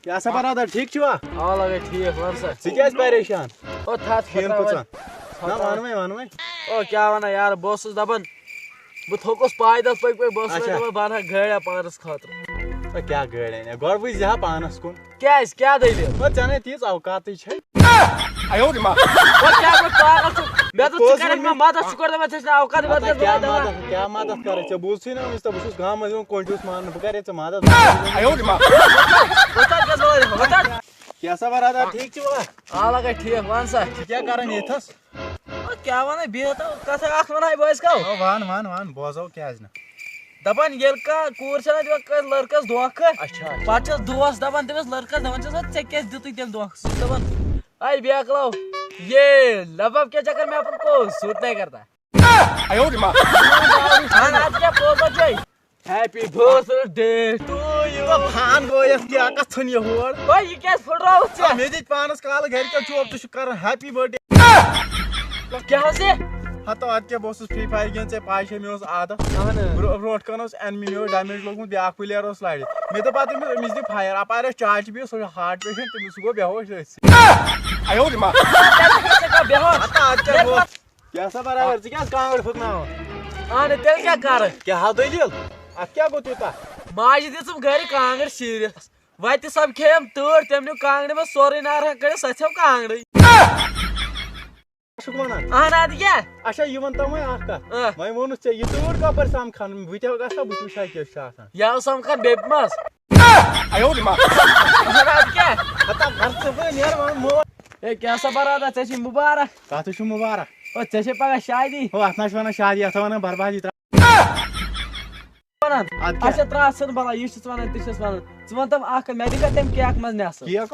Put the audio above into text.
क्या सा बरादर ठीक छुआ हाँ लगे ठीक वन सर क्या परेशान ओ था खेन कुछ ना वन ओ क्या वना यार बस दपन बह थोकस पायदल पक बस अच्छा। बना गाड़िया पानस खातर क्या गाड़ी गो बुझ पानस कुन क्या दलील चने तीज औकात क्या मदद कर बुझ बस गाँव मज कोंटिस मान बह कर मदद क्या सा बरादर ठीक छुआ हाँ लगे ठीक वन सा क्या कर यथस क्या वन बिहत कथा वन बस कौ वन बोजो क्या दपान ये कूर दिवान लड़कस धोख अच्छा पे दोस दपान तमिस लड़कस दपान ऐ क्या दित तम धोख दपान आई बेकलो ये लबब के चक्कर में अपन को सूट नहीं करता क्या पोजो हैप्पी बर्थडे टू यू फान गो क्या कथन ये होर भाई ये क्या फुट रहा है मे दित पानस काल घर क्या चोप तु कर हैप्पी बर्थडे क्या से हतो अद क्या बस फ्री फायर गेन से पाई मे आदत ब्रोट कर एनमी मे डैमेज लोगमुत ब्या प्लेयर लड़ मे तो पत अमिस दि फायर अपार चाच भी सो हार्ट पेशेंट तमिस गो बेहोश क्या सा बराबर क्या कांगड़ फुकना आने तेल क्या कर क्या हा दलील अत क्या गो तूता माज दिम घर कांगड़ शीर वत सब खेम तूर तम नु कांगड़ में सोरे नार कर सचम कांगड़ अहन अद क्या अच्छा ये वन तम वह वोन ये तूर कपर समखान बह गा बह वुचा क्या यह समखान बेब मज क्या क्या सा बरादा ऐ मुबारक कत मुबारक ऐ पगह शादी हो अत वन शादी अत वन बर्बादी अच्छा त्रा सन बला यह वन वन वन तम मे दिखा तम केक मज नस केक